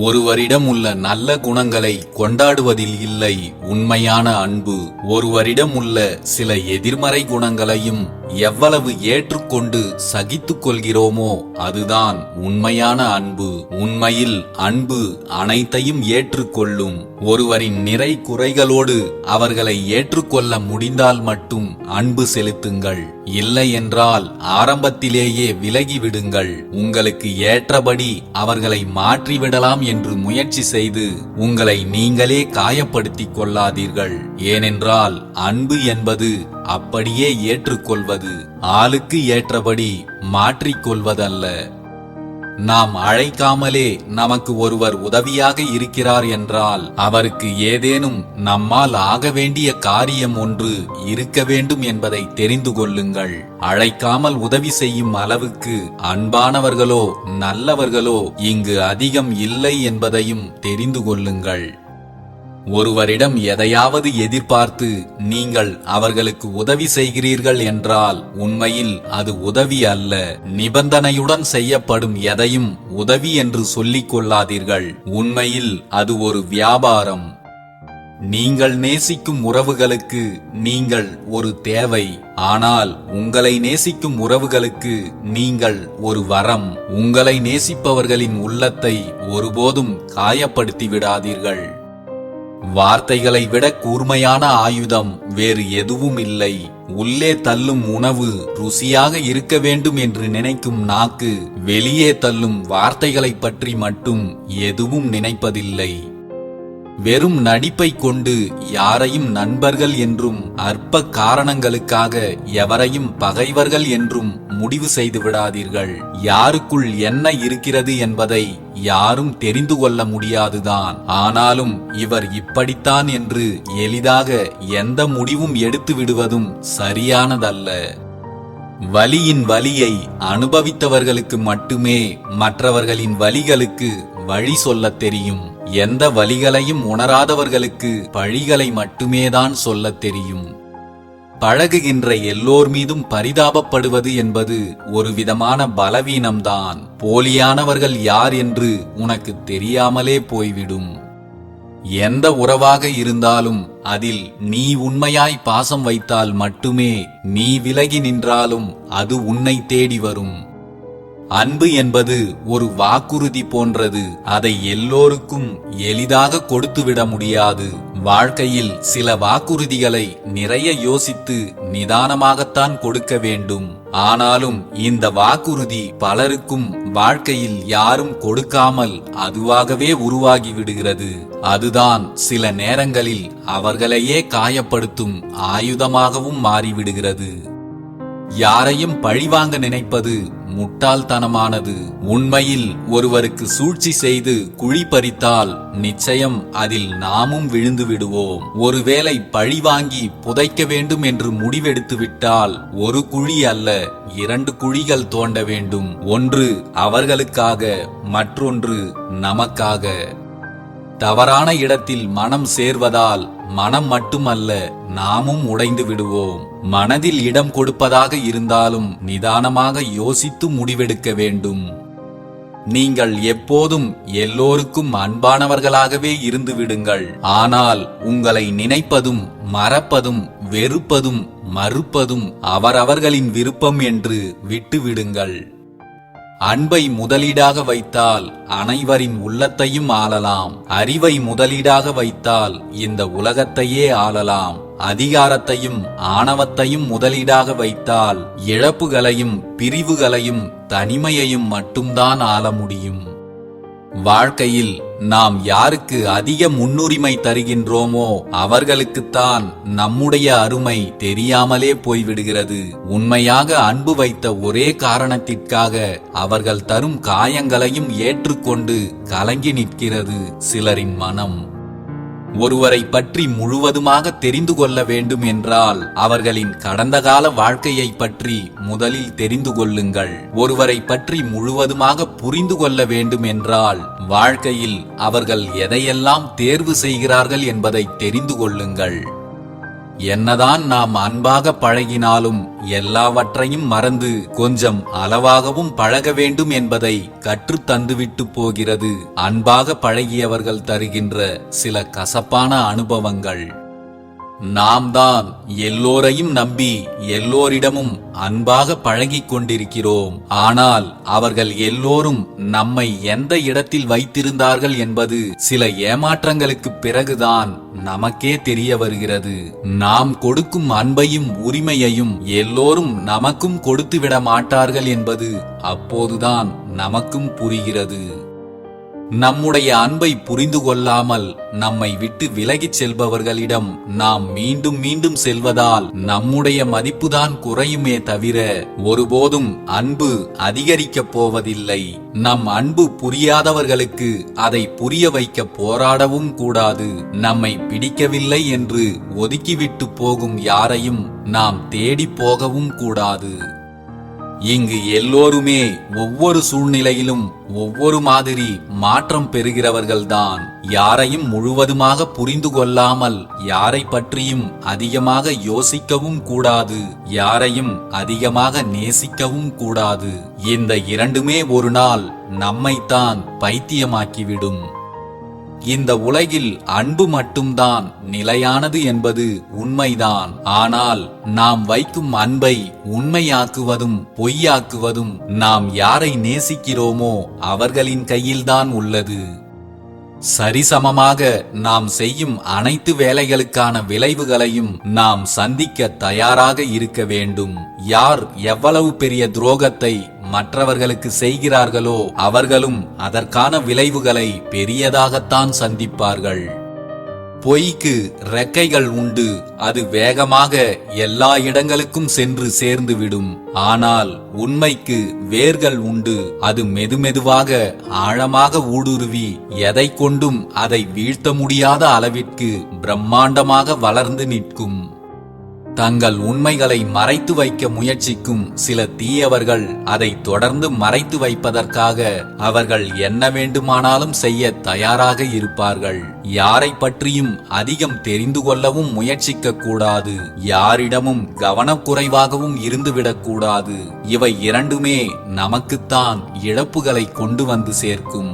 ஒருவரிடம் உள்ள நல்ல குணங்களை கொண்டாடுவதில் இல்லை உண்மையான அன்பு. ஒருவரிடம் உள்ள சில எதிர்மறை குணங்களையும் எவ்வளவு ஏற்றுக்கொண்டு சகித்துக் கொள்கிறோமோ அதுதான் உண்மையான அன்பு. உண்மையில் அன்பு அனைத்தையும் ஏற்றுக்கொள்ளும். ஒருவரின் நிறை குறைகளோடு அவர்களை ஏற்றுக்கொள்ள முடிந்தால் மட்டும் அன்பு செலுத்துங்கள். இல்லை என்றால் ஆரம்பத்திலேயே விலகிவிடுங்கள். உங்களுக்கு ஏற்றபடி அவர்களை மாற்றிவிடலாம் என்று முயற்சி செய்து உங்களை நீங்களே காயப்படுத்திக் கொள்ளாதீர்கள். ஏனென்றால் அன்பு என்பது அப்படியே ஏற்றுக்கொள்வது, ஆளுக்கு ஏற்றபடி மாற்றிக்கொள்வதல்ல. நாம் அழைக்காமலே நமக்கு ஒருவர் உதவியாக இருக்கிறார் என்றால் அவருக்கு ஏதேனும் நம்மால் ஆக வேண்டிய காரியம் ஒன்று இருக்க வேண்டும் என்பதை தெரிந்து கொள்ளுங்கள். அழைக்காமல் உதவி செய்யும் அளவுக்கு அன்பானவர்களோ நல்லவர்களோ இங்கு அதிகம் இல்லை என்பதையும் தெரிந்து கொள்ளுங்கள். ஒருவரிடம் எதையாவது எதிர்பார்த்து நீங்கள் அவர்களுக்கு உதவி செய்கிறீர்கள் என்றால் உண்மையில் அது உதவி அல்ல. நிபந்தனையுடன் செய்யப்படும் எதையும் உதவி என்று சொல்லிக் கொள்ளாதீர்கள். உண்மையில் அது ஒரு வியாபாரம். நீங்கள் நேசிக்கும் உறவுகளுக்கு நீங்கள் ஒரு தேவை. ஆனால் உங்களை நேசிக்கும் உறவுகளுக்கு நீங்கள் ஒரு வரம். உங்களை நேசிப்பவர்களின் உள்ளத்தை ஒருபோதும் காயப்படுத்தி விடாதீர்கள். வார்த்தைகளை விட கூர்மையான ஆயுதம் வேறு எதுவும் இல்லை. உள்ளே தள்ளும் உணவு ருசியாக இருக்க வேண்டும் என்று நினைக்கும் நாக்கு வெளியே தள்ளும் வார்த்தைகளை பற்றி மட்டும் எதுவும் நினைப்பதில்லை. வெறும் நடிப்பை கொண்டு யாரையும் நண்பர்கள் என்றும் அற்ப காரணங்களுக்காக எவரையும் பகைவர்கள் என்றும் முடிவு செய்து விடாதீர்கள். யாருக்குள் என்ன இருக்கிறது என்பதை யாரும் தெரிந்து கொள்ள முடியாதுதான். ஆனாலும் இவர் இப்படித்தான் என்று எளிதாக எந்த முடிவும் எடுத்து விடுவதும் சரியானதல்ல. வலியின் வலியை அனுபவித்தவர்களுக்கு மட்டுமே மற்றவர்களின் வலிகளுக்கு வழி சொல்லத் தெரியும். எந்த வலிகளையும் உணராதவர்களுக்கு பழிகளை மட்டுமேதான் சொல்லத் தெரியும். பழகுகின்ற எல்லோர் மீதும் பரிதாபப்படுவது என்பது ஒரு விதமான பலவீனம்தான். போலியானவர்கள் யார் என்று உனக்கு தெரியாமலே போய்விடும். எந்த உறவாக இருந்தாலும் அதில் நீ உண்மையாய் பாசம் வைத்தால் மட்டுமே நீ விலகி நின்றாலும் அது உன்னை தேடி வரும். அன்பு என்பது ஒரு வாக்குறுதி போன்றது. அதை எல்லோருக்கும் எளிதாக கொடுத்துவிட முடியாது. வாழ்க்கையில் சில வாக்குறுதிகளை நிறைய யோசித்து நிதானமாகத்தான் கொடுக்க வேண்டும். ஆனாலும் இந்த வாக்குறுதி பலருக்கும் வாழ்க்கையில் யாரும் கொடுக்காமல் அதுவாகவே உருவாகி விடுகிறது. அதுதான் சில நேரங்களில் அவர்களையே காயப்படுத்தும் ஆயுதமாகவும் மாறிவிடுகிறது. யாரையும் பழிவாங்க நினைப்பது முட்டாள்தனமானது. உண்மையில் ஒருவருக்கு சூழ்ச்சி செய்து குழி பறித்தால் நிச்சயம் அதில் நாமும் விழுந்து விடுவோம். ஒருவேளை பழிவாங்கி புதைக்க வேண்டும் என்று முடிவெடுத்து விட்டால் ஒரு குழி அல்ல 2 குழிகள் தோண்ட வேண்டும். ஒன்று அவர்களுக்காக, மற்றொன்று நமக்காக. தவறான இடத்தில் மனம் சேர்வதால் மனம் மட்டுமல்ல நாமும் உடைந்து விடுவோம். மனதில் இடம் கொடுப்பதாக இருந்தாலும் நிதானமாக யோசித்து முடிவெடுக்க வேண்டும். நீங்கள் எப்போதும் எல்லோருக்கும் அன்பானவர்களாகவே இருந்து விடுங்கள். ஆனால் உங்களை நினைப்பதும் மறப்பதும் வெறுப்பதும் மறுப்பதும் அவரவர்களின் விருப்பம் என்று விட்டுவிடுங்கள். அன்பை முதலீடாக வைத்தால் அனைவரின் உள்ளத்தையும் ஆளலாம். அறிவை முதலீடாக வைத்தால் இந்த உலகத்தையே ஆளலாம். அதிகாரத்தையும் ஆணவத்தையும் முதலீடாக வைத்தால் இழப்புகளையும் பிரிவுகளையும் தனிமையையும் மட்டும்தான் ஆள முடியும். வாழ்க்கையில் நாம் யாருக்கு அதிக முன்னுரிமை தருகின்றோமோ அவர்களுக்குத்தான் நம்முடைய அருமை தெரியாமலே போய்விடுகிறது. உண்மையாக அன்பு வைத்த ஒரே காரணத்திற்காக அவர்கள் தரும் காயங்களையும் ஏற்றுக்கொண்டு கலங்கி நிற்கிறது சிலரின் மனம். ஒருவரை பற்றி முழுவதுமாக தெரிந்து கொள்ள வேண்டும் என்றால் அவர்களின் கடந்த கால வாழ்க்கையை பற்றி முதலில் தெரிந்து கொள்ளுங்கள். ஒருவரை பற்றி முழுவதுமாக புரிந்து கொள்ள வேண்டும் என்றால் வாழ்க்கையில் அவர்கள் எதையெல்லாம் தேர்வு செய்கிறார்கள் என்பதை தெரிந்து கொள்ளுங்கள். என்னதான் நாம் அன்பாக பழகினாலும் எல்லாவற்றையும் மறந்து கொஞ்சம் அளவாகவும் பழக வேண்டும் என்பதை கற்றுத் தந்துவிட்டு போகிறது அன்பாக பழகியவர்கள் தருகின்ற சில கசப்பான அனுபவங்கள். நாம் தான் எல்லோரையும் நம்பி எல்லோரிடமும் அன்பாக பழகிக் கொண்டிருக்கிறோம். ஆனால் அவர்கள் எல்லோரும் நம்மை எந்த இடத்தில் வைத்திருந்தார்கள் என்பது சில ஏமாற்றங்களுக்கு பிறகுதான் நமக்கே தெரிய வருகிறது. நாம் கொடுக்கும் அன்பையும் உரிமையையும் எல்லோரும் நமக்கும் கொடுத்துவிட மாட்டார்கள் என்பது அப்போதுதான் நமக்கும் புரிகிறது. நம்முடைய அன்பை புரிந்து கொள்ளாமல் நம்மை விட்டு விலகிச் செல்பவர்களிடம் நாம் மீண்டும் மீண்டும் செல்வதால் நம்முடைய மதிப்புதான் குறையுமே தவிர ஒருபோதும் அன்பு அதிகரிக்கப் போவதில்லை. நம் அன்பு புரியாதவர்களுக்கு அதை புரிய வைக்க போராடவும் கூடாது. நம்மை பிடிக்கவில்லை என்று ஒதுக்கிவிட்டு போகும் யாரையும் நாம் தேடி போகவும் கூடாது. இங்கு எல்லோருமே ஒவ்வொரு சூழ்நிலையிலும் ஒவ்வொரு மாதிரி மாற்றம் பெறுகிறவர்கள்தான். யாரையும் முழுவதுமாக புரிந்து கொள்ளாமல் யாரை பற்றியும் அதிகமாக யோசிக்கவும் கூடாது. யாரையும் அதிகமாக நேசிக்கவும் கூடாது. இந்த இரண்டுமே ஒரு நாள் நம்மைத்தான் பைத்தியமாக்கிவிடும். இந்த உலகில் அன்பு மட்டும்தான் நிலையானது என்பது உண்மைதான். ஆனால் நாம் வைக்கும் அன்பை உண்மையாக்குவதும் பொய்யாக்குவதும் நாம் யாரை நேசிக்கிறோமோ அவர்களின் கையில்தான் உள்ளது. சரிசமமாக நாம் செய்யும் அனைத்து வேலைகளுக்கான விளைவுகளையும் நாம் சந்திக்க தயாராக இருக்க வேண்டும். யார் எவ்வளவு பெரிய துரோகத்தை மற்றவர்களுக்கு செய்கிறார்களோ அவர்களும் அதற்கான விளைவுகளை பெரியதாகத்தான் சந்திப்பார்கள். பொய்க்கு ரெக்கைகள் உண்டு. அது வேகமாக எல்லா இடங்களுக்கும் சென்று சேர்ந்துவிடும். ஆனால் உண்மைக்கு வேர்கள் உண்டு. அது மெதுமெதுவாக ஆழமாக ஊடுருவி எதை கொண்டும் அதை வீழ்த்த முடியாத அளவிற்கு பிரம்மாண்டமாக வளர்ந்து நிற்கும். தங்கள் உண்மைகளை மறைத்து வைக்க முயற்சிக்கும் சில தீயவர்கள் அதை தொடர்ந்து மறைத்து வைப்பதற்காக அவர்கள் என்ன வேண்டுமானாலும் செய்ய தயாராக இருப்பார்கள். யாரை பற்றியும் அதிகம் தெரிந்து கொள்ளவும் முயற்சிக்க கூடாது. யாரிடமும் கவனக்குறைவாகவும் இருந்துவிடக்கூடாது. இவை இரண்டுமே நமக்குத்தான் இழப்புகளை கொண்டு வந்து சேர்க்கும்.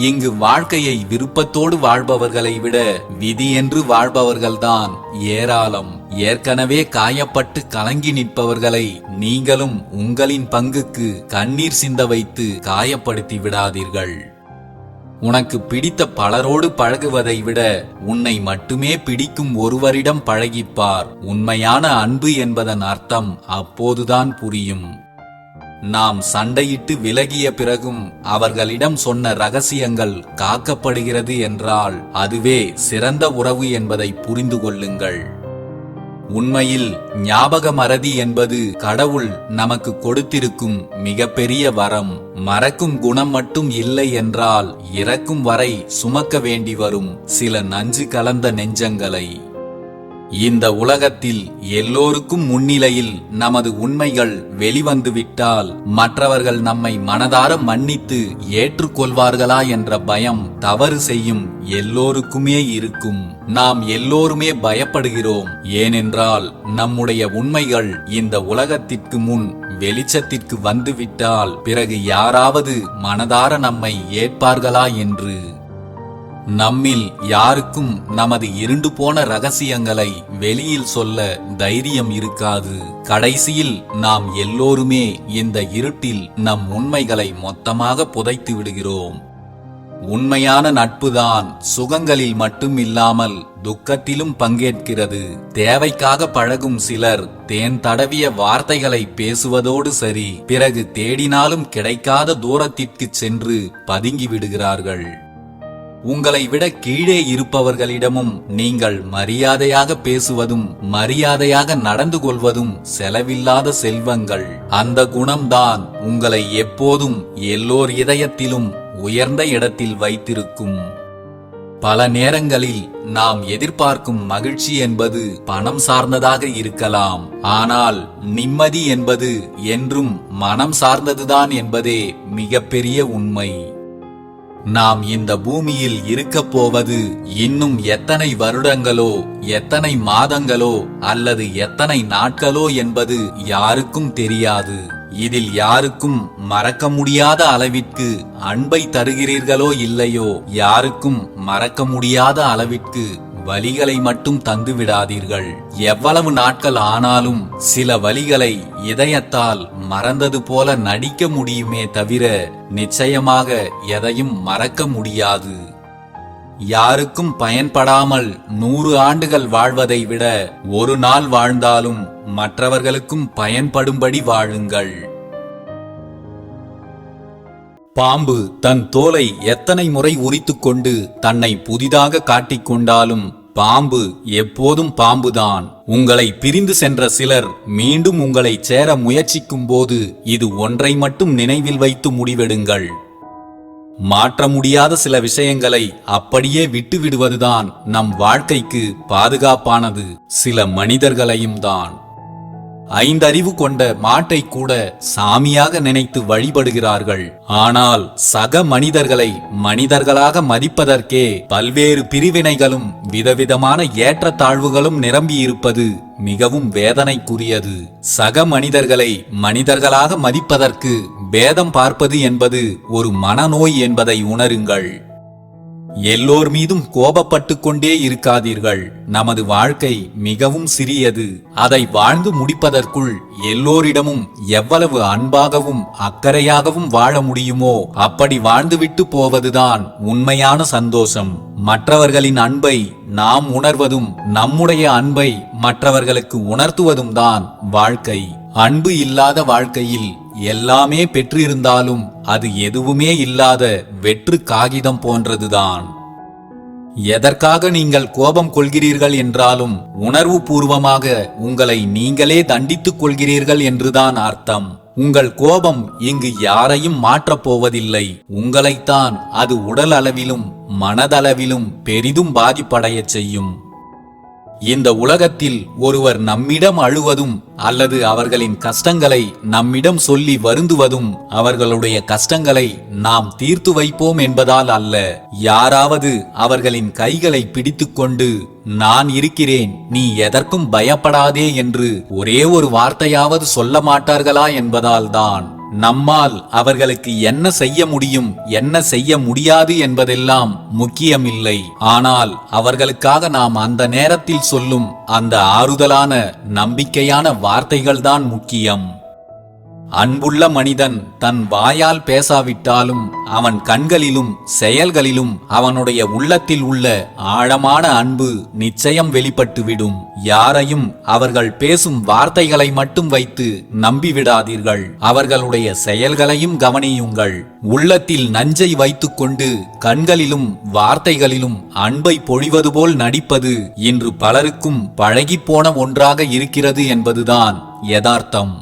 இங்கு வாழ்க்கையை விருப்பத்தோடு வாழ்பவர்களை விட விதி என்று வாழ்பவர்கள்தான் ஏராளம். ஏற்கனவே காயப்பட்டு கலங்கி நிற்பவர்களை நீங்களும் உங்களின் பங்குக்கு கண்ணீர் சிந்த வைத்து காயப்படுத்தி விடாதீர்கள். உனக்கு பிடித்த பலரோடு பழகுவதை விட உன்னை மட்டுமே பிடிக்கும் ஒருவரிடம் பழகிப்பார். உண்மையான அன்பு என்பதன் அர்த்தம் அப்போதுதான் புரியும். நாம் சண்டையிட்டு விலகிய பிறகும் அவர்களிடம் சொன்ன ரகசியங்கள் காக்கப்படுகிறது என்றால் அதுவே சிறந்த உறவு என்பதை புரிந்து கொள்ளுங்கள். உண்மையில் ஞாபக மறதி என்பது கடவுள் நமக்கு கொடுத்திருக்கும் மிகப்பெரிய வரம். மறக்கும் குணம் மட்டும் இல்லை என்றால் இறக்கும் வரை சுமக்க வேண்டி வரும் சில நஞ்சு கலந்த நெஞ்சங்களை. இந்த உலகத்தில் எல்லோருக்கும் முன்னிலையில் நமது உண்மைகள் வெளிவந்துவிட்டால் மற்றவர்கள் நம்மை மனதார மன்னித்து ஏற்றுக்கொள்வார்களா என்ற பயம் தவறு செய்யும் எல்லோருக்குமே இருக்கும். நாம் எல்லோருமே பயப்படுகிறோம். ஏனென்றால் நம்முடைய உண்மைகள் இந்த உலகத்திற்கு முன் வெளிச்சத்திற்கு வந்துவிட்டால் பிறகு யாராவது மனதார நம்மை ஏற்பார்களா என்று. நம்மில் யாருக்கும் நமது இருண்டு போன ரகசியங்களை வெளியில் சொல்ல தைரியம் இருக்காது. கடைசியில் நாம் எல்லோருமே இந்த இருட்டில் நம் உண்மைகளை மொத்தமாக புதைத்து விடுகிறோம். உண்மையான நட்புதான் சுகங்களில் மட்டும் இல்லாமல் துக்கத்திலும் பங்கேற்கிறது. தேவைக்காக பழகும் சிலர் தேன் தடவிய வார்த்தைகளை பேசுவதோடு சரி, பிறகு தேடினாலும் கிடைக்காத தூரத்திற்கு சென்று பதுங்கி விடுகிறார்கள். உங்களை விட கீழே இருப்பவர்களிடமும் நீங்கள் மரியாதையாக பேசுவதும் மரியாதையாக நடந்து கொள்வதும் செலவில்லாத செல்வங்கள். அந்த குணம்தான் உங்களை எப்போதும் எல்லோர் இதயத்திலும் உயர்ந்த இடத்தில் வைத்திருக்கும். பல நேரங்களில் நாம் எதிர்பார்க்கும் மகிழ்ச்சி என்பது பணம் சார்ந்ததாக இருக்கலாம். ஆனால் நிம்மதி என்பது என்றும் மனம் சார்ந்ததுதான் என்பதே மிகப்பெரிய உண்மை. நாம் இந்த பூமியில் இருக்கப் போவது இன்னும் எத்தனை வருடங்களோ, எத்தனை மாதங்களோ அல்லது எத்தனை நாட்களோ என்பது யாருக்கும் தெரியாது. இதில் யாருக்கும் மறக்க முடியாத அளவிற்கு அன்பை தருகிறீர்களோ இல்லையோ, யாருக்கும் மறக்க முடியாத அளவிற்கு வலிகளை மட்டும் தந்து விடாதீர்கள். எவ்வளவு நாட்கள் ஆனாலும் சில வலிகளை இதயத்தால் மறந்தது போல நடிக்க முடியுமே தவிர நிச்சயமாக எதையும் மறக்க முடியாது. யாருக்கும் பயன்படாமல் 100 ஆண்டுகள் வாழ்வதை விட ஒரு நாள் வாழ்ந்தாலும் மற்றவர்களுக்கும் பயன்படும்படி வாழுங்கள். பாம்பு தன் தோலை எத்தனை முறை உரித்துக்கொண்டு தன்னை புதிதாக காட்டிக்கொண்டாலும் பாம்பு எப்போதும் பாம்புதான். உங்களை பிரிந்து சென்ற சிலர் மீண்டும் உங்களை சேர முயற்சிக்கும் போது இது ஒன்றை மட்டும் நினைவில் வைத்து முடிவெடுங்கள். மாற்ற முடியாத சில விஷயங்களை அப்படியே விட்டு விடுவதுதான் நம் வாழ்க்கைக்கு பாதுகாப்பானது. சில மனிதர்களையும் தான். 5 அறிவு கொண்ட மாட்டை கூட சாமியாக நினைத்து வழிபடுகிறார்கள். ஆனால் சக மனிதர்களை மனிதர்களாக மதிப்பதற்கே பல்வேறு பிரிவினைகளும் விதவிதமான ஏற்றத்தாழ்வுகளும் நிரம்பியிருப்பது மிகவும் வேதனைக்குரியது. சக மனிதர்களை மனிதர்களாக மதிப்பதற்கு பேதம் பார்ப்பது என்பது ஒரு மனநோய் என்பதை உணருங்கள். எல்லோர் மீதும் கோபப்பட்டு கொண்டே இருக்காதீர்கள். நமது வாழ்க்கை மிகவும் சிறியது. அதை வாழ்ந்து முடிப்பதற்குள் எல்லோரிடமும் எவ்வளவு அன்பாகவும் அக்கறையாகவும் வாழ முடியுமோ அப்படி வாழ்ந்துவிட்டு போவதுதான் உண்மையான சந்தோஷம். மற்றவர்களின் அன்பை நாம் உணர்வதும் நம்முடைய அன்பை மற்றவர்களுக்கு உணர்த்துவதும் தான் வாழ்க்கை. அன்பு இல்லாத வாழ்க்கையில் எல்லாமே பெற்றிருந்தாலும் அது எதுவுமே இல்லாத வெற்று காகிதம் போன்றதுதான். எதற்காக நீங்கள் கோபம் கொள்கிறீர்கள் என்றாலும் உணர்வு பூர்வமாக உங்களை நீங்களே தண்டித்துக் கொள்கிறீர்கள் என்றுதான் அர்த்தம். உங்கள் கோபம் இங்கு யாரையும் மாற்றப் போவதில்லை. உங்களைத்தான் அது உடல் அளவிலும் மனதளவிலும் பெரிதும் பாதிப்படைய செய்யும். இந்த உலகத்தில் ஒருவர் நம்மிடம் அழுவதும் அல்லது அவர்களின் கஷ்டங்களை நம்மிடம் சொல்லி வருந்துவதும் அவர்களுடைய கஷ்டங்களை நாம் தீர்த்து வைப்போம் என்பதால் அல்ல. யாராவது அவர்களின் கைகளை பிடித்துக்கொண்டு நான் இருக்கிறேன், நீ எதற்கும் பயப்படாதே என்று ஒரே ஒரு வார்த்தையாவது சொல்ல மாட்டார்களா என்பதால் தான். நம்மால் அவர்களுக்கு என்ன செய்ய முடியும், என்ன செய்ய முடியாது என்பதெல்லாம் முக்கியமில்லை. ஆனால் அவர்களுக்காக நாம் அந்த நேரத்தில் சொல்லும் அந்த ஆறுதலான நம்பிக்கையான வார்த்தைகள்தான் முக்கியம். அன்புள்ள மனிதன் தன் வாயால் பேசாவிட்டாலும் அவன் கண்களிலும் செயல்களிலும் அவனுடைய உள்ளத்தில் உள்ள ஆழமான அன்பு நிச்சயம் வெளிப்பட்டுவிடும். யாரையும் அவர்கள் பேசும் வார்த்தைகளை மட்டும் வைத்து நம்பிவிடாதீர்கள். அவர்களுடைய செயல்களையும் கவனியுங்கள். உள்ளத்தில் நஞ்சை வைத்துக்கொண்டு கண்களிலும் வார்த்தைகளிலும் அன்பை பொழிவது போல் நடிப்பது இன்று பலருக்கும் பழகிப்போன ஒன்றாக இருக்கிறது என்பதுதான் யதார்த்தம்.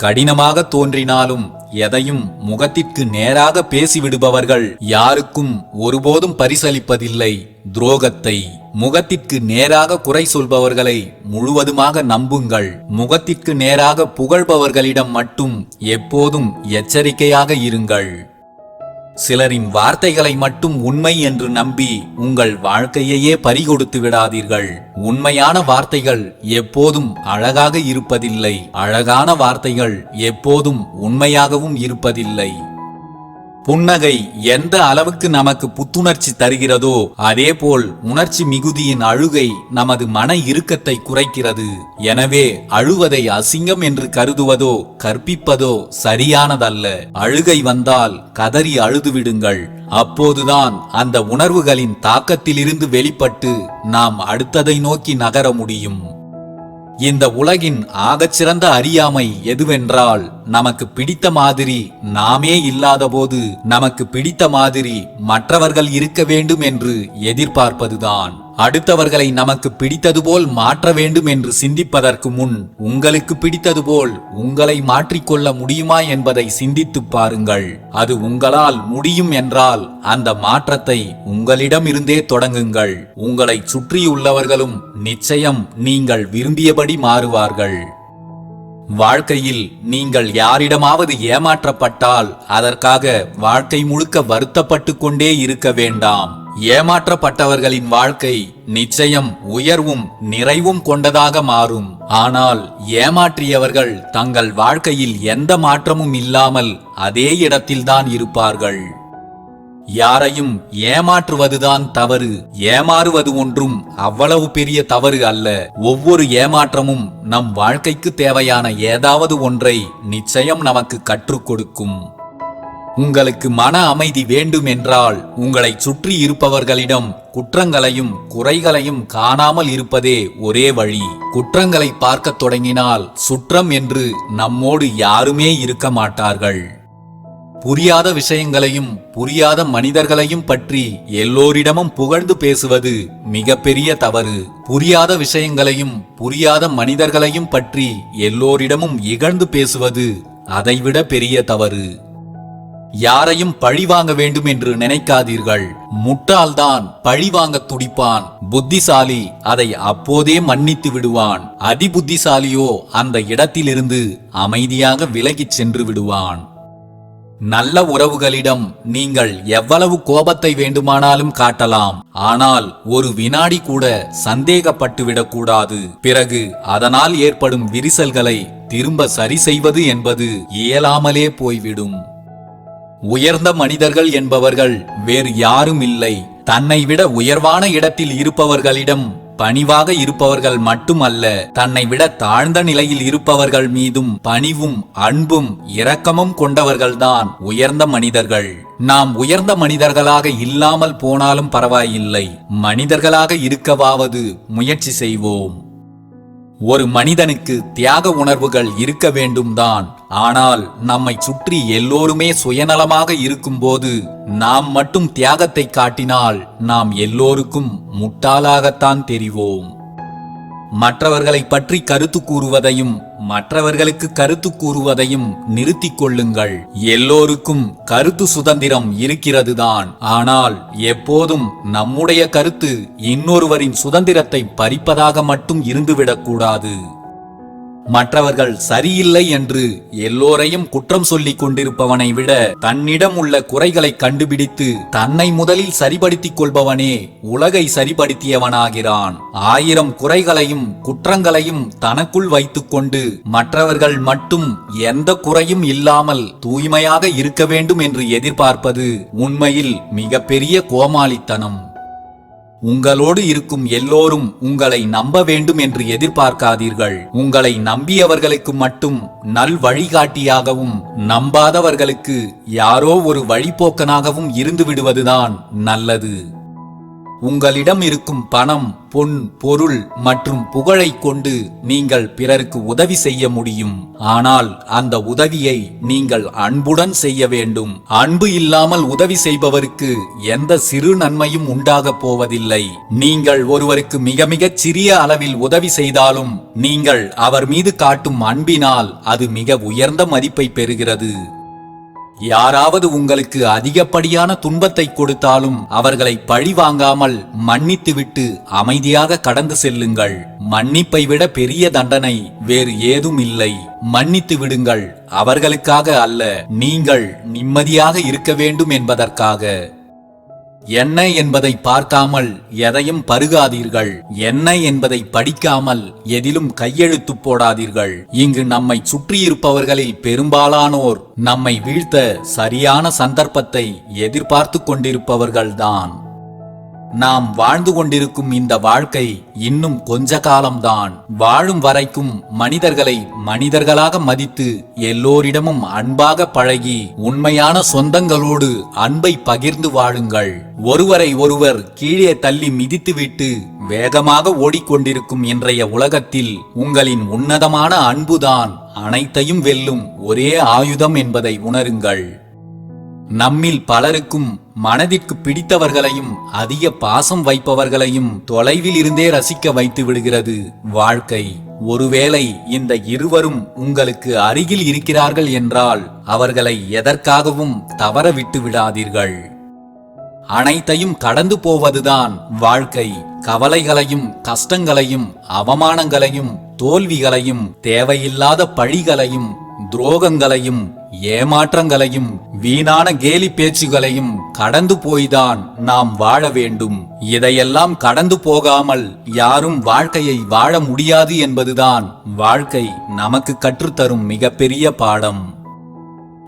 கடினமாக தோன்றினாலும் எதையும் முகத்திற்கு நேராக பேசிவிடுபவர்கள் யாருக்கும் ஒருபோதும் பரிசளிப்பதில்லை. துரோகத்தை முகத்திற்கு நேராக குறை சொல்பவர்களை முழுவதுமாக நம்புங்கள். முகத்திற்கு நேராக புகழ்பவர்களிடம் மட்டும் எப்போதும் எச்சரிக்கையாக இருங்கள். சிலரின் வார்த்தைகளை மட்டும் உண்மை என்று நம்பி உங்கள் வாழ்க்கையையே பறிகொடுத்து விடாதீர்கள். உண்மையான வார்த்தைகள் எப்போதும் அழகாக இருப்பதில்லை. அழகான வார்த்தைகள் எப்போதும் உண்மையாகவும் இருப்பதில்லை. புன்னகை எந்த அளவுக்கு நமக்கு புத்துணர்ச்சி தருகிறதோ அதேபோல் உணர்ச்சி மிகுதியின் அழுகை நமது மன இறுக்கத்தை குறைக்கிறது. எனவே அழுவதை அசிங்கம் என்று கருதுவதோ கற்பிப்பதோ சரியானதல்ல. அழுகை வந்தால் கதறி அழுதுவிடுங்கள். அப்போதுதான் அந்த உணர்வுகளின் தாக்கத்திலிருந்து வெளிப்பட்டு நாம் அடுத்ததை நோக்கி நகர முடியும். இந்த உலகின் ஆகச்சிறந்த அறியாமை எதுவென்றால், நமக்கு பிடித்த மாதிரி நாமே இல்லாத போது நமக்கு பிடித்த மாதிரி மற்றவர்கள் இருக்க வேண்டும் என்று எதிர்பார்ப்பதுதான். அடுத்தவர்களை நமக்கு பிடித்தது போல் மாற்ற வேண்டும் என்று சிந்திப்பதற்கு முன் உங்களுக்கு பிடித்தது போல் உங்களை மாற்றிக்கொள்ள முடியுமா என்பதை சிந்தித்து பாருங்கள். அது உங்களால் முடியும் என்றால் அந்த மாற்றத்தை உங்களிடம் இருந்தே தொடங்குங்கள். உங்களை சுற்றியுள்ளவர்களும் நிச்சயம் நீங்கள் விரும்பியபடி மாறுவார்கள். வாழ்க்கையில் நீங்கள் யாரிடமாவது ஏமாற்றப்பட்டால் அதற்காக வாழ்க்கை முழுக்க வருத்தப்பட்டு கொண்டே இருக்க வேண்டாம். ஏமாற்றப்பட்டவர்களின் வாழ்க்கை நிச்சயம் உயர்வும் நிறைவும் கொண்டதாக மாறும். ஆனால் ஏமாற்றியவர்கள் தங்கள் வாழ்க்கையில் எந்த மாற்றமும் இல்லாமல் அதே இடத்தில்தான் இருப்பார்கள். யாரையும் ஏமாற்றுவதுதான் தவறு. ஏமாறுவது ஒன்றும் அவ்வளவு பெரிய தவறு அல்ல. ஒவ்வொரு ஏமாற்றமும் நம் வாழ்க்கைக்கு தேவையான ஏதாவது ஒன்றை நிச்சயம் நமக்கு கற்றுக் கொடுக்கும். உங்களுக்கு மன அமைதி வேண்டும் என்றால் உங்களை சுற்றி இருப்பவர்களிடம் குற்றங்களையும் குறைகளையும் காணாமல் இருப்பதே ஒரே வழி. குற்றங்களை பார்க்க தொடங்கினால் சுற்றம் என்று நம்மோடு யாருமே இருக்க மாட்டார்கள். புரியாத விஷயங்களையும் புரியாத மனிதர்களையும் பற்றி எல்லோரிடமும் புகழ்ந்து பேசுவது மிகப்பெரிய தவறு. புரியாத விஷயங்களையும் புரியாத மனிதர்களையும் பற்றி எல்லோரிடமும் இகழ்ந்து பேசுவது அதைவிட பெரிய தவறு. யாரையும் பழி வாங்க வேண்டும் என்று நினைக்காதீர்கள். முட்டாள்தான் பழி வாங்க துடிப்பான். புத்திசாலி அதை அப்போதே மன்னித்து விடுவான். அதிபுத்திசாலியோ அந்த இடத்திலிருந்து அமைதியாக விலகிச் சென்று விடுவான். நல்ல உறவுகளிடம் நீங்கள் எவ்வளவு கோபத்தை வேண்டுமானாலும் காட்டலாம். ஆனால் ஒரு வினாடி கூட சந்தேகப்பட்டுவிடக் கூடாது. பிறகு அதனால் ஏற்படும் விரிசல்களை திரும்ப சரி செய்வது என்பது இயலாமலே போய்விடும். உயர்ந்த மனிதர்கள் என்பவர்கள் வேறு யாரும் இல்லை. தன்னை விட உயர்வான இடத்தில் இருப்பவர்களிடம் பணிவாக இருப்பவர்கள் மட்டுமல்ல, தன்னை விட தாழ்ந்த நிலையில் இருப்பவர்கள் மீதும் பணிவும் அன்பும் இரக்கமும் கொண்டவர்கள்தான் உயர்ந்த மனிதர்கள். நாம் உயர்ந்த மனிதர்களாக இல்லாமல் போனாலும் பரவாயில்லை, மனிதர்களாக இருக்கவாவது முயற்சி செய்வோம். ஒரு மனிதனுக்கு தியாக உணர்வுகள் இருக்க வேண்டும் தான். ஆனால் நம்மை சுற்றி எல்லோருமே சுயநலமாக இருக்கும்போது நாம் மட்டும் தியாகத்தை காட்டினால் நாம் எல்லோருக்கும் முட்டாளாகத்தான் தெரிவோம். மற்றவர்களை பற்றி கருத்து கூறுவதையும் மற்றவர்களுக்கு கருத்து கூறுவதையும் நிறுத்திக் கொள்ளுங்கள். எல்லோருக்கும் கருத்து சுதந்திரம் இருக்கிறதுதான். ஆனால் எப்போதும் நம்முடைய கருத்து இன்னொருவரின் சுதந்திரத்தை பறிப்பதாக மட்டும் இருந்துவிடக்கூடாது. மற்றவர்கள் சரியில்லை என்று எல்லோரையும் குற்றம் சொல்லிக் கொண்டிருப்பவனை விட தன்னிடம் உள்ள குறைகளை கண்டுபிடித்து தன்னை முதலில் சரிபடுத்திக் கொள்பவனே உலகை சரிபடுத்தியவனாகிறான். 1000 குறைகளையும் குற்றங்களையும் தனக்குள் வைத்துக் கொண்டு மற்றவர்கள் மட்டும் எந்த குறையும் இல்லாமல் தூய்மையாக இருக்க வேண்டும் என்று எதிர்பார்ப்பது உண்மையில் மிகப்பெரிய கோமாளித்தனம். உங்களோடு இருக்கும் எல்லோரும் உங்களை நம்ப வேண்டும் என்று எதிர்பார்க்காதீர்கள். உங்களை நம்பியவர்களுக்கு மட்டும் நல் வழிகாட்டியாகவும் நம்பாதவர்களுக்கு யாரோ ஒரு வழிபோக்கனாகவும் இருந்து விடுவதுதான் நல்லது. உங்களிடம் இருக்கும் பணம், பொன், பொருள் மற்றும் புகழை கொண்டு நீங்கள் பிறருக்கு உதவி செய்ய முடியும். ஆனால் அந்த உதவியை நீங்கள் அன்புடன் செய்ய வேண்டும். அன்பு இல்லாமல் உதவி செய்பவருக்கு எந்த சிறு நன்மையும் உண்டாக போவதில்லை. நீங்கள் ஒருவருக்கு மிக மிகச் சிறிய அளவில் உதவி செய்தாலும் நீங்கள் அவர் மீது காட்டும் அன்பினால் அது மிக உயர்ந்த மதிப்பை பெறுகிறது. யாராவது உங்களுக்கு அதிகப்படியான துன்பத்தை கொடுத்தாலும் அவர்களை பழி வாங்காமல் மன்னித்துவிட்டு அமைதியாக கடந்து செல்லுங்கள். மன்னிப்பை விட பெரிய தண்டனை வேறு ஏதும் இல்லை. மன்னித்து விடுங்கள். அவர்களுக்காக அல்ல, நீங்கள் நிம்மதியாக இருக்க வேண்டும் என்பதற்காக. என்ன என்பதை பார்க்காமல் எதையும் பருகாதீர்கள். என்ன என்பதை படிக்காமல் எதிலும் கையெழுத்து போடாதீர்கள். இங்கு நம்மை சுற்றியிருப்பவர்களில் பெரும்பாலானோர் நம்மை வீழ்த்த சரியான சந்தர்ப்பத்தை எதிர்பார்த்து கொண்டிருப்பவர்கள்தான். நாம் வாழ்ந்து கொண்டிருக்கும் இந்த வாழ்க்கை இன்னும் கொஞ்ச காலம்தான். வாழும் வரைக்கும் மனிதர்களை மனிதர்களாக மதித்து எல்லோரிடமும் அன்பாக பழகி உண்மையான சொந்தங்களோடு அன்பை பகிர்ந்து வாழுங்கள். ஒருவரை ஒருவர் கீழே தள்ளி மிதித்துவிட்டு வேகமாக ஓடிக்கொண்டிருக்கும் இன்றைய உலகத்தில் உங்களின் உன்னதமான அன்புதான் அனைத்தையும் வெல்லும் ஒரே ஆயுதம் என்பதை உணருங்கள். நம்மில் பலருக்கும் மனதிற்கு பிடித்தவர்களையும் அதிக பாசம் வைப்பவர்களையும் தொலைவில் இருந்தே ரசிக்க வைத்து விடுகிறது வாழ்க்கை. ஒருவேளை இந்த இருவரும் உங்களுக்கு அருகில் இருக்கிறார்கள் என்றால் அவர்களை எதற்காகவும் தவற விட்டு விடாதீர்கள். அனைத்தையும் கடந்து போவதுதான் வாழ்க்கை. கவலைகளையும் கஷ்டங்களையும் அவமானங்களையும் தோல்விகளையும் தேவையில்லாத பழிகளையும் துரோகங்களையும் ஏமாற்றங்களையும் வீணான கேலி பேச்சுகளையும் கடந்து போய்தான் நாம் வாழ வேண்டும். இதையெல்லாம் கடந்து போகாமல் யாரும் வாழ்க்கையை வாழ முடியாது என்பதுதான் வாழ்க்கை நமக்கு கற்றுத்தரும் மிகப்பெரிய பாடம்.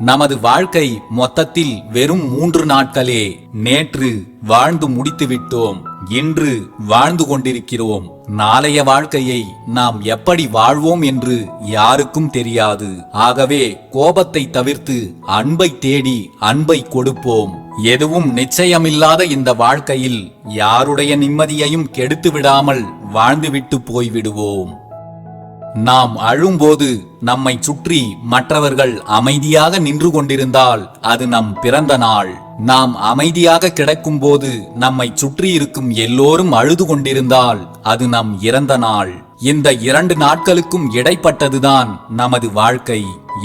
நமது வாழ்க்கை மொத்தத்தில் வெறும் 3 நாட்களே. நேற்று வாழ்ந்து முடித்துவிட்டோம், இன்று வாழ்ந்து கொண்டிருக்கிறோம். நாளைய வாழ்க்கையை நாம் எப்படி வாழ்வோம் என்று யாருக்கும் தெரியாது. ஆகவே கோபத்தை தவிர்த்து அன்பை தேடி அன்பை கொடுப்போம். எதுவும் நிச்சயமில்லாத இந்த வாழ்க்கையில் யாருடைய நிம்மதியையும் கெடுத்து விடாமல் வாழ்ந்துவிட்டு போய்விடுவோம். நாம் அழும்போது நம்மை சுற்றி மற்றவர்கள் அமைதியாக நின்று கொண்டிருந்தால் அது நம் பிறந்த நாள். நாம் அமைதியாக கிடக்கும் போது நம்மை சுற்றி இருக்கும் எல்லோரும் அழுது கொண்டிருந்தால் அது நம் இறந்த நாள். இந்த 2 நாட்களுக்கும் இடைப்பட்டதுதான் நமது வாழ்க்கை.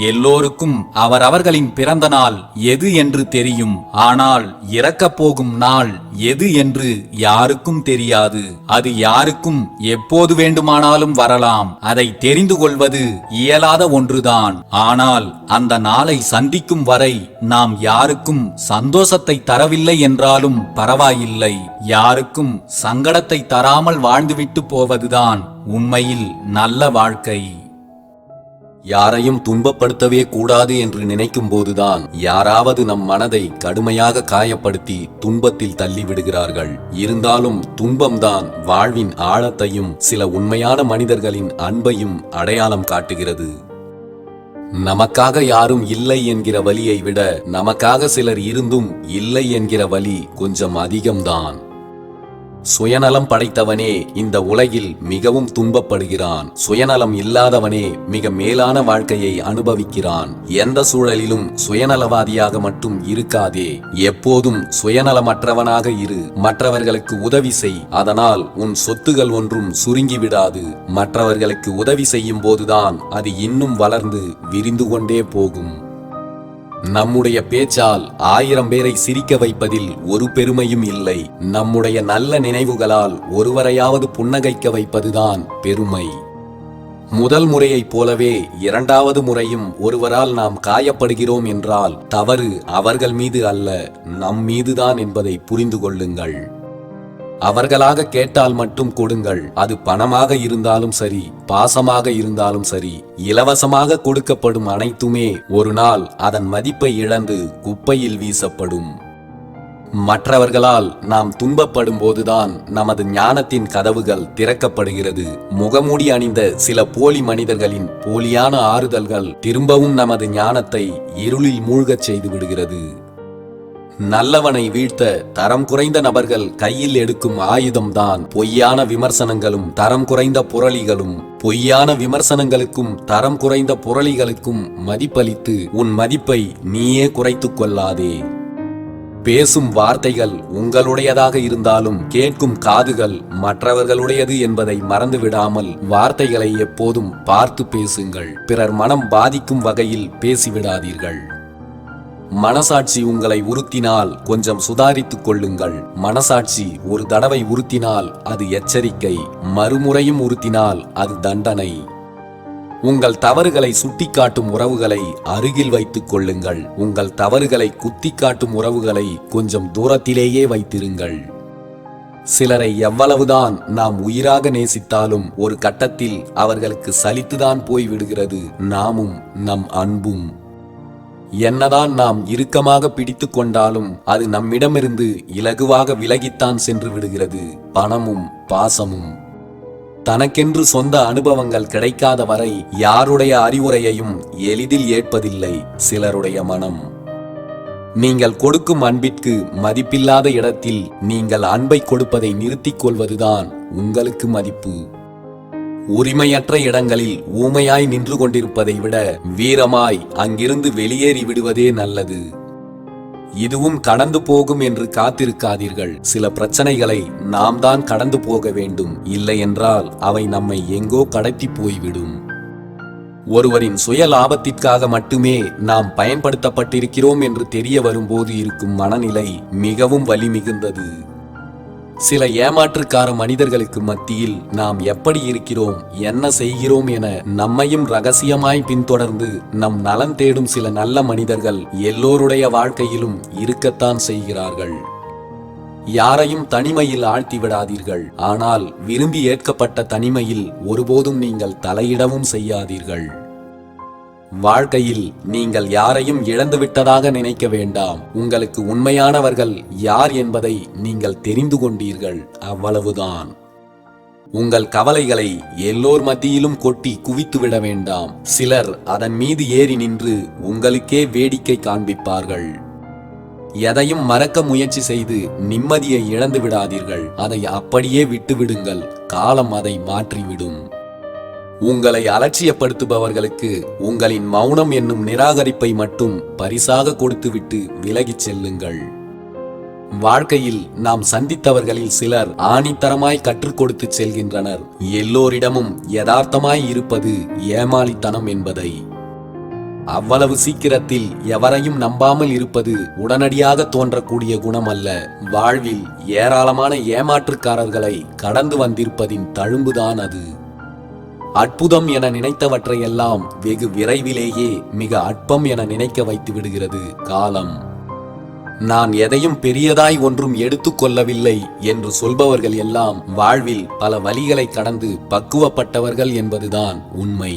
எல்லோருக்கும் அவரவர்களின் பிறந்த நாள் எது என்று தெரியும். ஆனால் இறக்கப் போகும் நாள் எது என்று யாருக்கும் தெரியாது. அது யாருக்கும் எப்போது வேண்டுமானாலும் வரலாம். அதை தெரிந்து கொள்வது இயலாத ஒன்றுதான். ஆனால் அந்த நாளை சந்திக்கும் வரை நாம் யாருக்கும் சந்தோஷத்தை தரவில்லை என்றாலும் பரவாயில்லை. யாருக்கும் சங்கடத்தை தராமல் வாழ்ந்துவிட்டு போவதுதான் உண்மையில் நல்ல வாழ்க்கை. யாரையும் துன்பப்படுத்தவே கூடாது என்று நினைக்கும் போதுதான் யாராவது நம் மனதை கடுமையாக காயப்படுத்தி துன்பத்தில் தள்ளிவிடுகிறார்கள். இருந்தாலும் துன்பம்தான் வாழ்வின் ஆழத்தையும் சில உண்மையான மனிதர்களின் அன்பையும் அடையாளம் காட்டுகிறது. நமக்காக யாரும் இல்லை என்கிற வலியை விட நமக்காக சிலர் இருந்தும் இல்லை என்கிற வலி கொஞ்சம் அதிகம்தான். சுயநலம் படைத்தவனே இந்த உலகில் மிகவும் துன்பப்படுகிறான். சுயநலம் இல்லாதவனே மிக மேலான வாழ்க்கையை அனுபவிக்கிறான். எந்த சூழலிலும் சுயநலவாதியாக மட்டும் இருக்காதே. எப்போதும் சுயநலமற்றவனாக இரு. மற்றவர்களுக்கு உதவி செய். அதனால் உன் சொத்துகள் ஒன்றும் சுருங்கிவிடாது. மற்றவர்களுக்கு உதவி செய்யும் போதுதான் அது இன்னும் வளர்ந்து விரிந்து கொண்டே போகும். நம்முடைய பேச்சால் 1000 பேரை சிரிக்க வைப்பதில் ஒரு பெருமையும் இல்லை. நம்முடைய நல்ல நினைவுகளால் ஒருவரையாவது புன்னகைக்க வைப்பதுதான் பெருமை. முதல் முறையைப் போலவே 2வது முறையும் ஒருவரால் நாம் காயப்படுகிறோம் என்றால் தவறு அவர்கள் மீது அல்ல, நம் மீதுதான் என்பதை புரிந்து கொள்ளுங்கள். அவர்களாக கேட்டால் மட்டும் கொடுங்கள். அது பணமாக இருந்தாலும் சரி, பாசமாக இருந்தாலும் சரி, இலவசமாக கொடுக்கப்படும் அனைத்துமே ஒரு நாள் அதன் மதிப்பை இழந்து குப்பையில் வீசப்படும். மற்றவர்களால் நாம் துன்பப்படும் போதுதான் நமது ஞானத்தின் கதவுகள் திறக்கப்படுகிறது. முகமூடி அணிந்த சில போலி மனிதர்களின் போலியான ஆறுதல்கள் திரும்பவும் நமது ஞானத்தை இருளில் மூழ்கச் செய்து விடுகிறது. நல்லவனை வீழ்த்த தரம் குறைந்த நபர்கள் கையில் எடுக்கும் ஆயுதம்தான் பொய்யான விமர்சனங்களும் தரம் குறைந்த புரளிகளும். பொய்யான விமர்சனங்களுக்கும் தரம் குறைந்த புரளிகளுக்கும் மதிப்பளித்து உன் மதிப்பை நீயே குறைத்துக் கொள்ளாதே. பேசும் வார்த்தைகள் உங்களுடையதாக இருந்தாலும் கேட்கும் காதுகள் மற்றவர்களுடையது என்பதை மறந்துவிடாமல் வார்த்தைகளை எப்போதும் பார்த்து பேசுங்கள். பிறர் மனம் பாதிக்கும் வகையில் பேசிவிடாதீர்கள். மனசாட்சி உங்களை உறுத்தினால் கொஞ்சம் சுதாரித்துக் கொள்ளுங்கள். மனசாட்சி ஒரு தடவை உறுத்தினால் அது எச்சரிக்கை, மறுமுறையும் உறுத்தினால் அது தண்டனை. உங்கள் தவறுகளை சுட்டிக்காட்டும் உறவுகளை அருகில் வைத்துக் கொள்ளுங்கள். உங்கள் தவறுகளை குத்திக்காட்டும் உறவுகளை கொஞ்சம் தூரத்திலேயே வைத்திருங்கள். சிலரை எவ்வளவுதான் நாம் உயிராக நேசித்தாலும் ஒரு கட்டத்தில் அவர்களுக்கு சலித்துதான் போய்விடுகிறது நாமும் நம் அன்பும். என்னதான் நாம் இறுக்கமாக பிடித்து கொண்டாலும் அது நம்மிடமிருந்து இலகுவாக விலகித்தான் சென்று விடுகிறது. பணமும் பாசமும். தனக்கென்று சொந்த அனுபவங்கள் கிடைக்காத வரை யாருடைய அறிவுரையையும் எளிதில் ஏற்பதில்லை சிலருடைய மனம். நீங்கள் கொடுக்கும் அன்பிற்கு மதிப்பில்லாத இடத்தில் நீங்கள் அன்பை கொடுப்பதை நிறுத்திக் கொள்வதுதான் உங்களுக்கு மதிப்பு. உரிமையற்ற இடங்களில் ஊமையாய் நின்று கொண்டிருப்பதை விட வீரமாய் அங்கிருந்து வெளியேறி விடுவதே நல்லது. இதுவும் கடந்து போகும் என்று காத்திருக்காதீர்கள். சில பிரச்சனைகளை நாம் தான் கடந்து போக வேண்டும். இல்லை என்றால் அவை நம்மை எங்கோ கடத்தி போய்விடும். ஒருவரின் சுய லாபத்திற்காக மட்டுமே நாம் பயன்படுத்தப்பட்டிருக்கிறோம் என்று தெரிய வரும்போது இருக்கும் மனநிலை மிகவும் வலி மிகுந்தது. சில ஏமாற்றுக்கார மனிதர்களுக்கு மத்தியில் நாம் எப்படி இருக்கிறோம், என்ன செய்கிறோம் என நம்மையும் ரகசியமாய் பின்தொடர்ந்து நம் நலன் தேடும் சில நல்ல மனிதர்கள் எல்லோருடைய வாழ்க்கையிலும் இருக்கத்தான் செய்கிறார்கள். யாரையும் தனிமையில் ஆழ்த்தி விடாதீர்கள். ஆனால் விரும்பி ஏற்கப்பட்ட தனிமையில் ஒருபோதும் நீங்கள் தலையிடவும் செய்யாதீர்கள். வாழ்க்கையில் நீங்கள் யாரையும் இழந்துவிட்டதாக நினைக்க வேண்டாம். உங்களுக்கு உண்மையானவர்கள் யார் என்பதை நீங்கள் தெரிந்து கொண்டீர்கள், அவ்வளவுதான். உங்கள் கவலைகளை எல்லோர் மத்தியிலும் கொட்டி குவித்துவிட வேண்டாம். சிலர் அதன் மீது ஏறி நின்று உங்களுக்கே வேடிக்கை காண்பிப்பார்கள். எதையும் மறக்க முயற்சி செய்து நிம்மதியை இழந்து விடாதீர்கள். அதை அப்படியே விட்டுவிடுங்கள். காலம் அதை மாற்றிவிடும். உங்களை அலட்சியப்படுத்துபவர்களுக்கு உங்களின் மௌனம் என்னும் நிராகரிப்பை மட்டும் பரிசாக கொடுத்துவிட்டு விலகிச் செல்லுங்கள். வாழ்க்கையில் நாம் சந்தித்தவர்களில் சிலர் ஆணித்தரமாய் கற்றுக் கொடுத்து செல்கின்றனர். எல்லோரிடமும் யதார்த்தமாய் இருப்பது ஏமாளித்தனம் என்பதை. அவ்வளவு சீக்கிரத்தில் எவரையும் நம்பாமல் இருப்பது உடனடியாக தோன்றக்கூடிய குணம் அல்ல. வாழ்வில் ஏராளமான ஏமாற்றுக்காரர்களை கடந்து வந்திருப்பதின் தழும்புதான் அது. அற்புதம் என நினைத்தவற்றையெல்லாம் வெகு விரைவிலேயே மிக அற்பம் என நினைக்க வைத்து விடுகிறது காலம். நான் எதையும் பெரியதாய் ஒன்றும் எடுத்துக்கொள்ளவில்லை என்று சொல்பவர்கள் எல்லாம் வாழ்வில் பல வழிகளை கடந்து பக்குவப்பட்டவர்கள் என்பதுதான் உண்மை.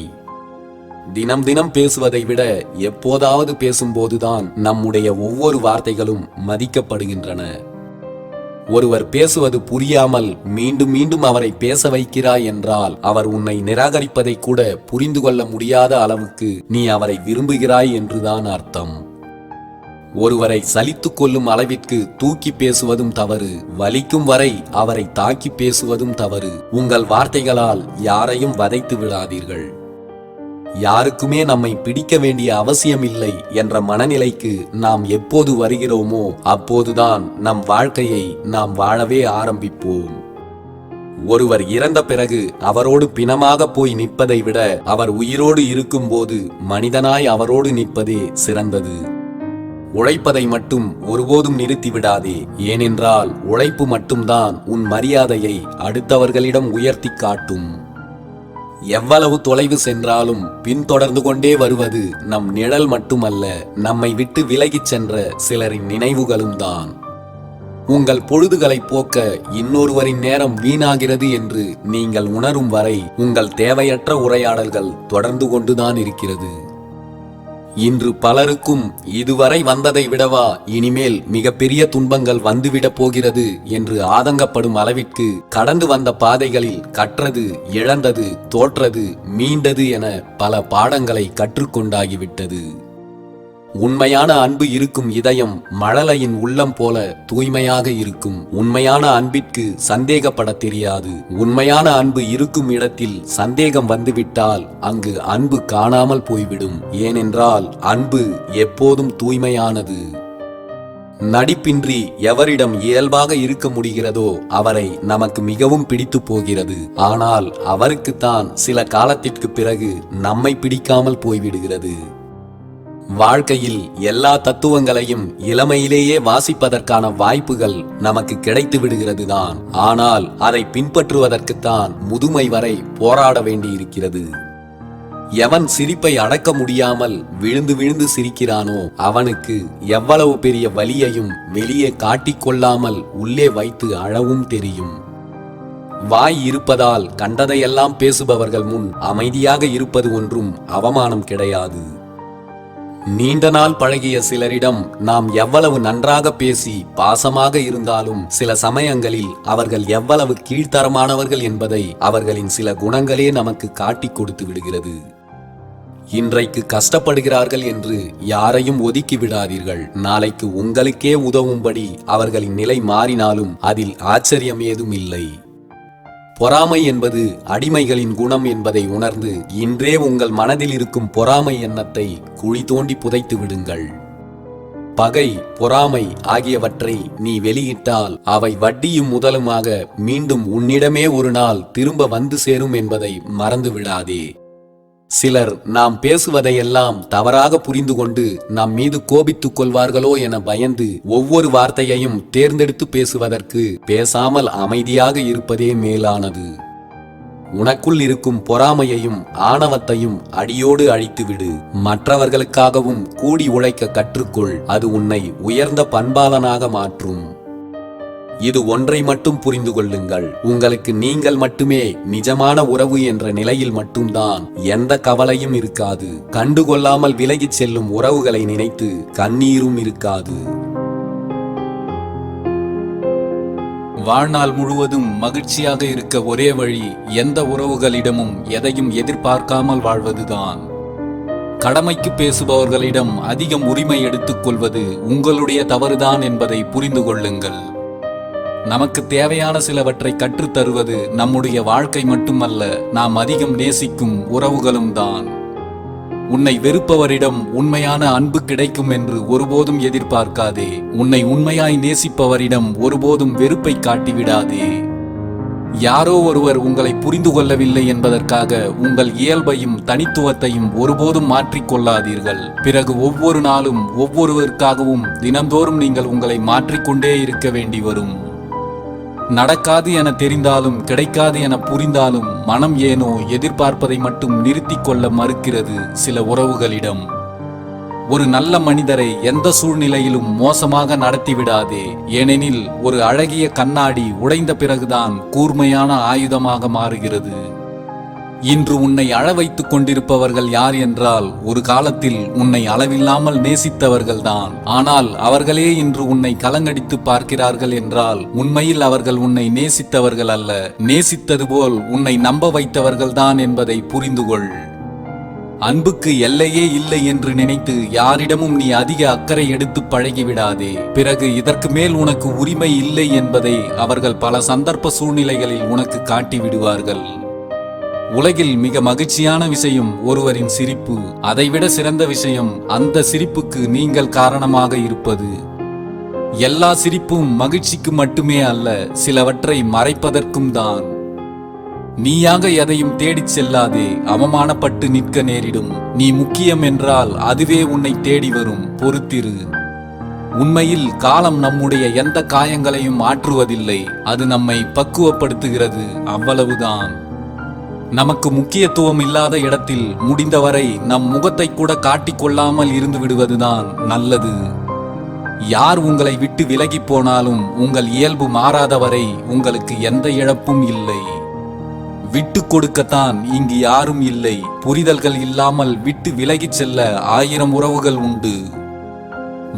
தினம் தினம் பேசுவதை விட எப்போதாவது பேசும்போதுதான் நம்முடைய ஒவ்வொரு வார்த்தைகளும் மதிக்கப்படுகின்றன. ஒருவர் பேசுவது புரியாமல் மீண்டும் மீண்டும் அவரை பேச வைக்கிறாய் என்றால் அவர் உன்னை நிராகரிப்பதை கூட புரிந்து கொள்ள முடியாத அளவுக்கு நீ அவரை விரும்புகிறாய் என்றுதான் அர்த்தம். ஒருவரை சலித்துக் கொள்ளும் அளவிற்கு தூக்கி பேசுவதும் தவறு. வலிக்கும் வரை அவரை தாக்கி பேசுவதும் தவறு. உங்கள் வார்த்தைகளால் யாரையும் வதைத்து விடாதீர்கள். யாருக்குமே நம்மை பிடிக்க வேண்டிய அவசியம் இல்லை என்ற மனநிலைக்கு நாம் எப்போது வருகிறோமோ அப்போதுதான் நம் வாழ்க்கையை நாம் வாழவே ஆரம்பிப்போம். ஒருவர் இறந்த பிறகு அவரோடு பிணமாக போய் நிற்பதை விட அவர் உயிரோடு இருக்கும்போது மனிதனாய் அவரோடு நிற்பதே சிறந்தது. உழைப்பதை மட்டும் ஒருபோதும் நிறுத்திவிடாதே. ஏனென்றால் உழைப்பு மட்டும்தான் உன் மரியாதையை அடுத்தவர்களிடம் உயர்த்தி காட்டும். எவ்வளவு தொலைவு சென்றாலும் பின்தொடர்ந்து கொண்டே வருவது நம் நிழல் மட்டுமல்ல, நம்மை விட்டு விலகிச் சென்ற சிலரின் நினைவுகளும் தான். உங்கள் பொழுதுகளை போக்க இன்னொருவரின் நேரம் வீணாகிறது என்று நீங்கள் உணரும் வரை உங்கள் தேவையற்ற உரையாடல்கள் தொடர்ந்து கொண்டுதான் இருக்கிறது. இன்று பலருக்கும் இதுவரை வந்ததை விடவா இனிமேல் மிகப்பெரிய துன்பங்கள் வந்துவிடப் போகிறது என்று ஆதங்கப்படும் அளவிற்கு கடந்து வந்த பாதைகளில் கற்றது, இழந்தது, தோற்றது, மீண்டது என பல பாடங்களை கற்றுக்கொண்டாகிவிட்டது. உண்மையான அன்பு இருக்கும் இதயம் மழலையின் உள்ளம் போல தூய்மையாக இருக்கும். உண்மையான அன்பிற்கு சந்தேகப்பட தெரியாது. உண்மையான அன்பு இருக்கும் இடத்தில் சந்தேகம் வந்துவிட்டால் அங்கு அன்பு காணாமல் போய்விடும். ஏனென்றால் அன்பு எப்போதும் தூய்மையானது. நடிப்பின்றி எவரிடம் இயல்பாக இருக்க முடிகிறதோ அவரை நமக்கு மிகவும் பிடித்து போகிறது. ஆனால் அவருக்குத்தான் சில காலத்திற்கு பிறகு நம்மை பிடிக்காமல் போய்விடுகிறது. வாழ்க்கையில் எல்லா தத்துவங்களையும் இளமையிலேயே வாசிப்பதற்கான வாய்ப்புகள் நமக்கு கிடைத்து விடுகிறதுதான். ஆனால் அதை பின்பற்றுவதற்குத்தான் முதுமை வரை போராட வேண்டியிருக்கிறது. எவன் சிரிப்பை அடக்க முடியாமல் விழுந்து விழுந்து சிரிக்கிறானோ அவனுக்கு எவ்வளவு பெரிய வலியையும் வெளியே காட்டிக்கொள்ளாமல் உள்ளே வைத்து அழவும் தெரியும். வாய் இருப்பதால் கண்டதையெல்லாம் பேசுபவர்கள் முன் அமைதியாக இருப்பது ஒன்றும் அவமானம் கிடையாது. நீண்ட நாள் பழகிய சிலரிடம் நாம் எவ்வளவு நன்றாக பேசி பாசமாக இருந்தாலும் சில சமயங்களில் அவர்கள் எவ்வளவு கீழ்த்தரமானவர்கள் என்பதை அவர்களின் சில குணங்களே நமக்கு காட்டிக் கொடுத்து விடுகிறது. இன்றைக்கு கஷ்டப்படுகிறார்கள் என்று யாரையும் ஒதுக்கி விடாதீர்கள். நாளைக்கு உங்களுக்கே உதவும்படி அவர்களின் நிலை மாறினாலும் அதில் ஆச்சரியம் ஏதும் இல்லை. பொறாமை என்பது அடிமைகளின் குணம் என்பதை உணர்ந்து இன்றே உங்கள் மனதில் இருக்கும் பொறாமை எண்ணத்தை குழி தோண்டி புதைத்து விடுங்கள். பகை, பொறாமை ஆகியவற்றை நீ வெளியிட்டால் அவை வட்டியும் முதலுமாக மீண்டும் உன்னிடமே ஒரு நாள் திரும்ப வந்து சேரும் என்பதை மறந்து விடாதே. சிலர் நாம் பேசுவதையெல்லாம் தவறாக புரிந்து கொண்டு நம் மீது கோபித்துக் கொள்வார்களோ என பயந்து ஒவ்வொரு வார்த்தையையும் தேர்ந்தெடுத்து பேசுவதற்கு பேசாமல் அமைதியாக இருப்பதே மேலானது. உனக்குள் இருக்கும் பொறாமையையும் ஆணவத்தையும் அடியோடு அழித்துவிடு. மற்றவர்களுக்காகவும் கூடி உழைக்க கற்றுக்கொள். அது உன்னை உயர்ந்த பண்பாளனாக மாற்றும். இது ஒன்றை மட்டும் புரிந்து கொள்ளுங்கள், உங்களுக்கு நீங்கள் மட்டுமே நிஜமான உறவு என்ற நிலையில் மட்டும்தான் எந்த கவலையும் இருக்காது. கண்டுகொள்ளாமல் விலகிச் செல்லும் உறவுகளை நினைத்து கண்ணீரும் இருக்காது. வாழ்நாள் முழுவதும் மகிழ்ச்சியாக இருக்க ஒரே வழி எந்த உறவுகளிடமும் எதையும் எதிர்பார்க்காமல் வாழ்வதுதான். கடமைக்கு பேசுபவர்களிடம் அதிகம் உரிமை எடுத்துக் கொள்வது உங்களுடைய தவறுதான் என்பதை புரிந்து கொள்ளுங்கள். நமக்கு தேவையான சிலவற்றை கற்றுத்தருவது நம்முடைய வாழ்க்கை மட்டுமல்ல, நாம் அதிகம் நேசிக்கும் உறவுகளும் தான். உன்னை வெறுப்பவரிடம் உண்மையான அன்பு கிடைக்கும் என்று ஒருபோதும் எதிர்பார்க்காதே. உன்னை உண்மையாய் நேசிப்பவரிடம் ஒருபோதும் வெறுப்பை காட்டிவிடாதே. யாரோ ஒருவர் உங்களை புரிந்து கொள்ளவில்லை என்பதற்காக உங்கள் இயல்பையும் தனித்துவத்தையும் ஒருபோதும் மாற்றிக்கொள்ளாதீர்கள். பிறகு ஒவ்வொரு நாளும் ஒவ்வொருவருக்காகவும் தினந்தோறும் நீங்கள் உங்களை மாற்றிக்கொண்டே இருக்க வேண்டி வரும். நடக்காது என தெரிந்தாலும் கிடைக்காது என புரிந்தாலும் மனம் ஏனோ எதிர்பார்ப்பதை மட்டும் நிறுத்திக் கொள்ள மறுக்கிறது சில உறவுகளிடம். ஒரு நல்ல மனிதரை எந்த சூழ்நிலையிலும் மோசமாக நடத்திவிடாதே. ஏனெனில் ஒரு அழகிய கண்ணாடி உடைந்த பிறகுதான் கூர்மையான ஆயுதமாக மாறுகிறது. இன்று உன்னை அழ வைத்துக் கொண்டிருப்பவர்கள் யார் என்றால் ஒரு காலத்தில் உன்னை அளவில்லாமல் நேசித்தவர்கள்தான். ஆனால் அவர்களே இன்று உன்னை கலங்கடித்து பார்க்கிறார்கள் என்றால் உண்மையில் அவர்கள் உன்னை நேசித்தவர்கள் அல்ல, நேசித்தது போல் உன்னை நம்ப வைத்தவர்கள்தான் என்பதை புரிந்து கொள். அன்புக்கு எல்லையே இல்லை என்று நினைத்து யாரிடமும் நீ அதிக அக்கறை எடுத்து பழகிவிடாதே. பிறகு இதற்கு மேல் உனக்கு உரிமை இல்லை என்பதை அவர்கள் பல சந்தர்ப்ப சூழ்நிலைகளில் உனக்கு காட்டி விடுவார்கள். உலகில் மிக மகிழ்ச்சியான விஷயம் ஒருவரின் சிரிப்பு. அதைவிட சிறந்த விஷயம் அந்த சிரிப்புக்கு நீங்கள் காரணமாக இருப்பது. எல்லா சிரிப்பும் மகிழ்ச்சிக்கு மட்டுமே அல்ல, சிலவற்றை மறைப்பதற்கும் தான். நீயாக எதையும் தேடிச் செல்லாதே, அவமானப்பட்டு நிற்க நேரிடும். நீ முக்கியம் என்றால் அதுவே உன்னை தேடி வரும். பொறுத்திரு. உண்மையில் காலம் நம்முடைய எந்த காயங்களையும் ஆற்றுவதில்லை, அது நம்மை பக்குவப்படுத்துகிறது, அவ்வளவுதான். நமக்கு முக்கியத்துவம் இல்லாத இடத்தில் முடிந்தவரை நம் முகத்தை கூட காட்டிக்கொள்ளாமல் இருந்து விடுவதுதான் நல்லது. யார் உங்களை விட்டு விலகி போனாலும் உங்கள் இயல்பு மாறாதவரை உங்களுக்கு எந்த இழப்பும் இல்லை. விட்டு கொடுக்கத்தான் இங்கு யாரும் இல்லை. புரிதல்கள் இல்லாமல் விட்டு விலகிச் செல்ல 1000 உறவுகள் உண்டு.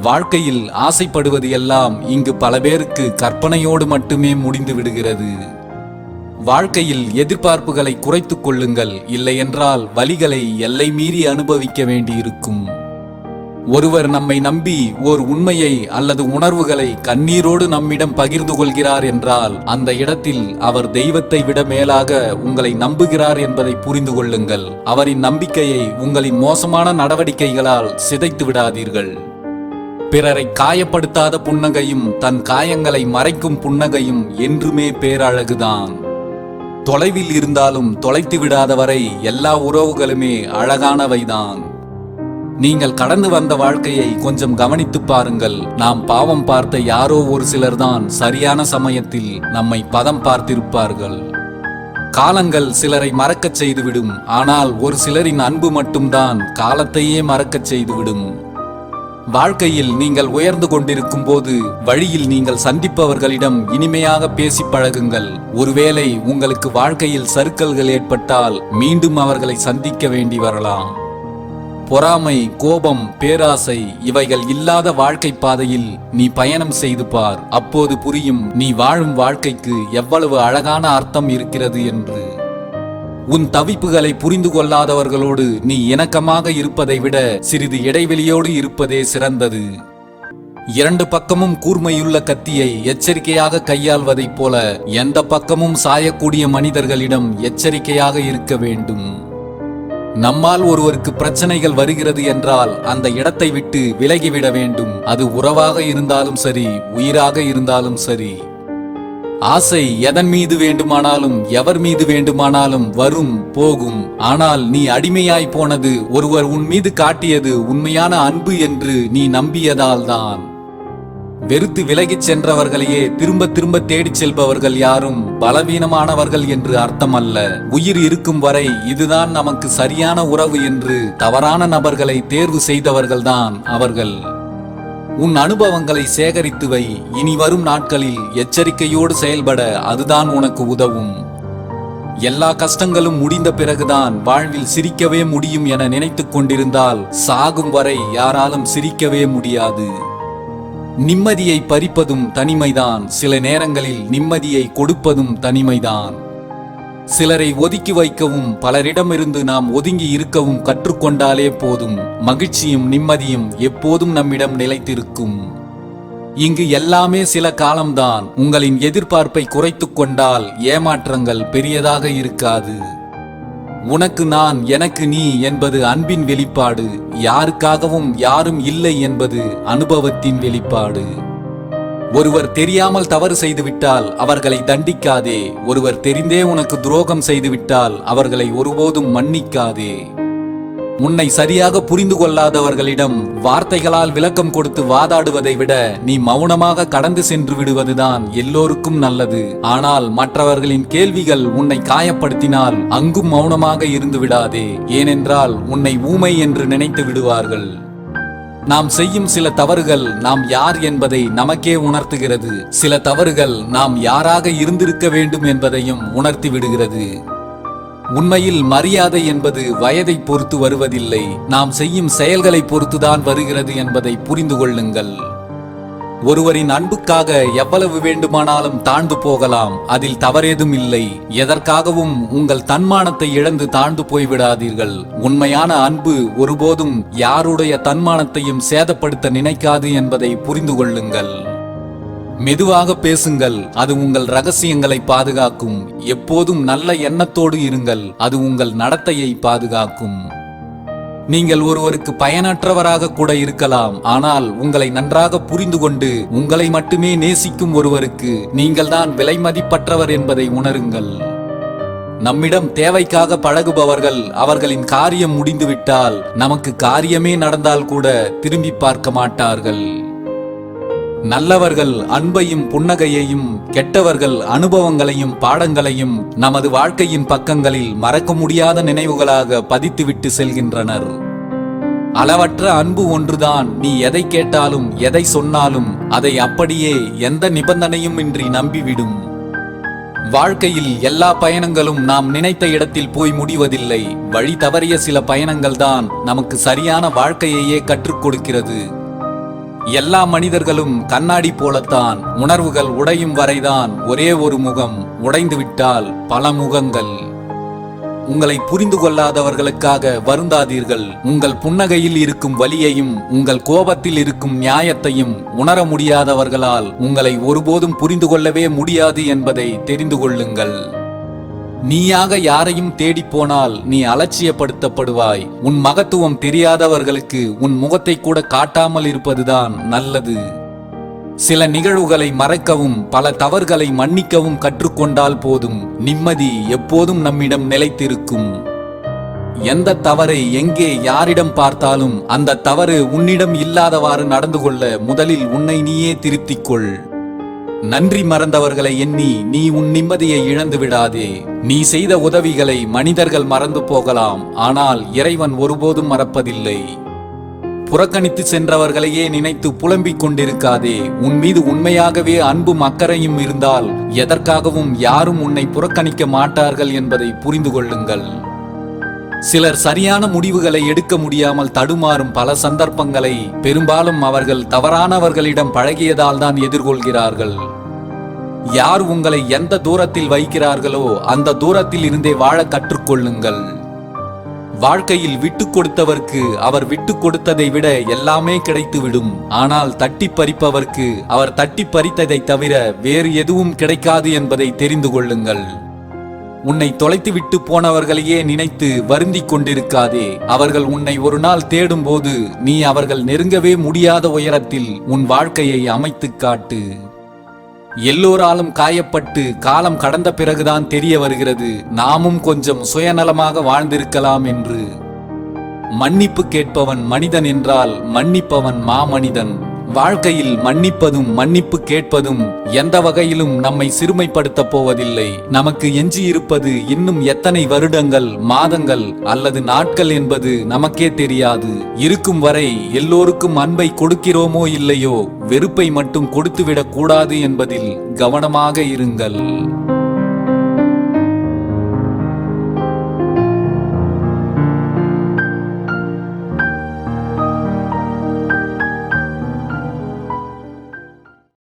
வாழ்க்கையில் ஆசைப்படுவது எல்லாம் இங்கு பல பேருக்கு கற்பனையோடு மட்டுமே முடிந்து விடுகிறது. வாழ்க்கையில் எதிர்பார்ப்புகளை குறைத்துக் கொள்ளுங்கள், இல்லையென்றால் வலிகளை எல்லை மீறி அனுபவிக்க வேண்டியிருக்கும். ஒருவர் நம்மை நம்பி ஓர் உண்மையை அல்லது உணர்வுகளை கண்ணீரோடு நம்மிடம் பகிர்ந்து கொள்கிறார் என்றால் அந்த இடத்தில் அவர் தெய்வத்தை விட மேலாக உங்களை நம்புகிறார் என்பதை புரிந்து கொள்ளுங்கள். அவரின் நம்பிக்கையை உங்களின் மோசமான நடவடிக்கைகளால் சிதைத்து விடாதீர்கள். பிறரை காயப்படுத்தாத புன்னகையும் தன் காயங்களை மறைக்கும் புன்னகையும் என்றுமே பேரழகுதான். தொலைவில் இருந்தாலும் தொலைத்து விடாதவரை எல்லா உறவுகளுமே அழகானவைதான். நீங்கள் கடந்து வந்த வாழ்க்கையை கொஞ்சம் கவனித்து பாருங்கள். நாம் பாவம் பார்த்த யாரோ ஒரு சிலர்தான் சரியான சமயத்தில் நம்மை பதம் பார்த்திருப்பார்கள். காலங்கள் சிலரை மறக்கச் செய்துவிடும், ஆனால் ஒரு சிலரின் அன்பு மட்டும்தான் காலத்தையே மறக்கச் செய்துவிடும். வாழ்க்கையில் நீங்கள் உயர்ந்து கொண்டிருக்கும் போது வழியில் நீங்கள் சந்திப்பவர்களிடம் இனிமையாக பேசி பழகுங்கள். ஒருவேளை உங்களுக்கு வாழ்க்கையில் சறுக்கல்கள் ஏற்பட்டால் மீண்டும் அவர்களை சந்திக்க வேண்டி வரலாம். பொறாமை, கோபம், பேராசை இவைகள் இல்லாத வாழ்க்கை பாதையில் நீ பயணம் செய்து பார். அப்போது புரியும் நீ வாழும் வாழ்க்கைக்கு எவ்வளவு அழகான அர்த்தம் இருக்கிறது என்று. உன் தவிப்புகளை புரிந்து கொள்ளாதவர்களோடு நீ இணக்கமாக இருப்பதை விட சிறிது இடைவெளியோடு இருப்பதே சிறந்தது. 2 பக்கமும் கூர்மையுள்ள கத்தியை எச்சரிக்கையாக கையாள்வதைப் போல எந்த பக்கமும் சாயக்கூடிய மனிதர்களிடம் எச்சரிக்கையாக இருக்க வேண்டும். நம்மால் ஒருவருக்கு பிரச்சனைகள் வருகிறது என்றால் அந்த இடத்தை விட்டு விலகிவிட வேண்டும். அது உறவாக இருந்தாலும் சரி, உயிராக இருந்தாலும் சரி. ஆசை எதன் மீது வேண்டுமானாலும் எவர் மீது வேண்டுமானாலும் வரும் போகும். ஆனால் நீ அடிமையாய் போனது ஒருவர் உன் மீது காட்டியது உண்மையான அன்பு என்று நீ நம்பியதால்தான். வெறுத்து விலகிச் சென்றவர்களையே திரும்ப திரும்ப தேடிச் செல்பவர்கள் யாரும் பலவீனமானவர்கள் என்று அர்த்தமல்ல. உயிர் இருக்கும் வரை இதுதான் நமக்கு சரியான உறவு என்று தவறான நபர்களை தேர்வு செய்தவர்கள்தான் அவர்கள். உன் அனுபவங்களை சேகரித்து வை. இனி வரும் நாட்களில் எச்சரிக்கையோடு செயல்பட அதுதான் உனக்கு உதவும். எல்லா கஷ்டங்களும் முடிந்த பிறகுதான் வாழ்வில் சிரிக்கவே முடியும் என நினைத்துக் கொண்டிருந்தால் சாகும் வரை யாராலும் சிரிக்கவே முடியாது. நிம்மதியை பறிப்பதும் தனிமைதான். சில நேரங்களில் நிம்மதியை கொடுப்பதும் தனிமைதான். சிலரை ஒதுக்கி வைக்கவும் பலரிடமிருந்து நாம் ஒதுங்கி இருக்கவும் கற்றுக்கொண்டாலே போதும். மகிழ்ச்சியும் நிம்மதியும் எப்போதும் நம்மிடம் நிலைத்திருக்கும். இங்கு எல்லாமே சில காலம்தான். உங்களின் எதிர்பார்ப்பை குறைத்துக் கொண்டால் ஏமாற்றங்கள் பெரியதாக இருக்காது. உனக்கு நான் எனக்கு நீ என்பது அன்பின் வெளிப்பாடு. யாருக்காகவும் யாரும் இல்லை என்பது அனுபவத்தின் வெளிப்பாடு. ஒருவர் தெரியாமல் தவறு செய்துவிட்டால் அவர்களை தண்டிக்காதே. ஒருவர் தெரிந்தே உனக்கு துரோகம் செய்துவிட்டால் அவர்களை ஒருபோதும் மன்னிக்காதே. உன்னை சரியாக புரிந்து கொள்ளாதவர்களிடம் வார்த்தைகளால் விளக்கம் கொடுத்து வாதாடுவதை விட நீ மௌனமாக கடந்து சென்று விடுவதுதான் எல்லோருக்கும் நல்லது. ஆனால் மற்றவர்களின் கேள்விகள் உன்னை காயப்படுத்தினால் அங்கும் மௌனமாக இருந்து விடாதே. ஏனென்றால் உன்னை ஊமை என்று நினைத்து விடுவார்கள். நாம் செய்யும் சில தவறுகள் நாம் யார் என்பதை நமக்கே உணர்த்துகிறது. சில தவறுகள் நாம் யாராக இருந்திருக்க வேண்டும் என்பதையும் உணர்த்தி விடுகிறது. உண்மையில் மரியாதை என்பது வயதை பொறுத்து வருவதில்லை, நாம் செய்யும் செயல்களை பொறுத்துதான் வருகிறது என்பதை புரிந்து கொள்ளுங்கள். ஒருவரின் அன்புக்காக எவ்வளவு வேண்டுமானாலும் தாழ்ந்து போகலாம், அதில் தவறேதும் இல்லை. எதற்காகவும் உங்கள் தன்மானத்தை இழந்து தாழ்ந்து போய்விடாதீர்கள். உண்மையான அன்பு ஒருபோதும் யாருடைய தன்மானத்தையும் சேதப்படுத்த நினைக்காது என்பதை புரிந்து கொள்ளுங்கள். மெதுவாக பேசுங்கள், அது உங்கள் ரகசியங்களை பாதுகாக்கும். எப்போதும் நல்ல எண்ணத்தோடு இருங்கள், அது உங்கள் நடத்தையை பாதுகாக்கும். நீங்கள் ஒருவருக்கு பயனற்றவராக கூட இருக்கலாம், ஆனால் உங்களை நன்றாக புரிந்து கொண்டு உங்களை மட்டுமே நேசிக்கும் ஒருவருக்கு நீங்கள்தான் விலை மதிப்பற்றவர் என்பதை உணருங்கள். நம்மிடம் தேவைக்காக பழகுபவர்கள் அவர்களின் காரியம் முடிந்துவிட்டால் நமக்கு காரியமே நடந்தால் கூட திரும்பி பார்க்க மாட்டார்கள். நல்லவர்கள் அன்பையும் புன்னகையையும், கெட்டவர்கள் அனுபவங்களையும் பாடங்களையும் நமது வாழ்க்கையின் பக்கங்களில் மறக்க முடியாத நினைவுகளாக பதித்துவிட்டு செல்கின்றனர். அளவற்ற அன்பு ஒன்றுதான் நீ எதை கேட்டாலும் எதை சொன்னாலும் அதை அப்படியே எந்த நிபந்தனையும் இன்றி நம்பிவிடும். வாழ்க்கையில் எல்லா பயணங்களும் நாம் நினைத்த இடத்தில் போய் முடிவதில்லை. வழி தவறிய சில பயணங்கள் தான் நமக்கு சரியான வாழ்க்கையையே கற்றுக் கொடுக்கிறது. எல்லா மனிதர்களும் கண்ணாடி போலத்தான். உணர்வுகள் உடையும் வரைதான் ஒரே ஒரு முகம், உடைந்துவிட்டால் பல முகங்கள். உங்களை புரிந்து கொள்ளாதவர்களுக்காக வருந்தாதீர்கள். உங்கள் புன்னகையில் இருக்கும் வலியையும் உங்கள் கோபத்தில் இருக்கும் நியாயத்தையும் உணர முடியாதவர்களால் உங்களை ஒருபோதும் புரிந்து கொள்ளவே முடியாது என்பதை தெரிந்து கொள்ளுங்கள். நீயாக யாரையும் தேடி போனால் நீ அலட்சியப்படுத்தப்படுவாய். உன் மகத்துவம் தெரியாதவர்களுக்கு உன் முகத்தை கூட காட்டாமல் இருப்பதுதான் நல்லது. சில நிகழ்வுகளை மறக்கவும் பல தவறுகளை மன்னிக்கவும் கற்றுக்கொண்டால் போதும். நிம்மதி எப்போதும் நம்மிடம் நிலைத்திருக்கும். எந்த தவறை எங்கே யாரிடம் பார்த்தாலும் அந்த தவறு உன்னிடம் இல்லாதவாறு நடந்து கொள்ள முதலில் உன்னை நீயே திருத்திக் கொள். நன்றி மறந்தவர்களை எண்ணி நீ உன் நிம்மதியை இழந்து விடாதே. நீ செய்த உதவிகளை மனிதர்கள் மறந்து போகலாம், ஆனால் இறைவன் ஒருபோதும் மறப்பதில்லை. புறக்கணித்து சென்றவர்களையே நினைத்து புலம்பிக் கொண்டிருக்காதே. உன் மீது உண்மையாகவே அன்பும் அக்கறையும் இருந்தால் எதற்காகவும் யாரும் உன்னை புறக்கணிக்க மாட்டார்கள் என்பதை புரிந்து கொள்ளுங்கள். சிலர் சரியான முடிவுகளை எடுக்க முடியாமல் தடுமாறும் பல சந்தர்ப்பங்களை பெரும்பாலும் அவர்கள் தவறானவர்களிடம் பழகியதால் தான் எதிர்கொள்கிறார்கள். யார் உங்களை எந்த தூரத்தில் வைக்கிறார்களோ அந்த தூரத்தில் இருந்தே வாழ கற்றுக்கொள்ளுங்கள். வாழ்க்கையில் விட்டு கொடுத்தவர்க்கு அவர் விட்டு கொடுத்ததை விட எல்லாமே கிடைத்துவிடும். ஆனால் தட்டி பறிப்பவர்க்கு அவர் தட்டி பறித்ததை தவிர வேறு எதுவும் கிடைக்காது என்பதை தெரிந்து கொள்ளுங்கள். உன்னை தொலைத்துவிட்டு போனவர்களையே நினைத்து வருந்திக் கொண்டிருக்காதே. அவர்கள் உன்னை ஒரு நாள் தேடும் போது நீ அவர்கள் நெருங்கவே முடியாத உயரத்தில் உன் வாழ்க்கையை அமைத்து காட்டு. எல்லோராலும் காயப்பட்டு காலம் கடந்த பிறகுதான் தெரிய வருகிறது நாமும் கொஞ்சம் சுயநலமாக வாழ்ந்திருக்கலாம் என்று. மன்னிப்பு கேட்பவன் மனிதன் என்றால் மன்னிப்பவன் மாமனிதன். வாழ்க்கையில் மன்னிப்பதும் மன்னிப்பு கேட்பதும் எந்த வகையிலும் நம்மை சிறுமைப்படுத்தப் போவதில்லை. நமக்கு எஞ்சியிருப்பது இன்னும் எத்தனை வருடங்கள், மாதங்கள் அல்லது நாட்கள் என்பது நமக்கே தெரியாது. இருக்கும் வரை எல்லோருக்கும் அன்பை கொடுக்கிறோமோ இல்லையோ, வெறுப்பை மட்டும் கொடுத்துவிடக் கூடாது என்பதில் கவனமாக இருங்கள்.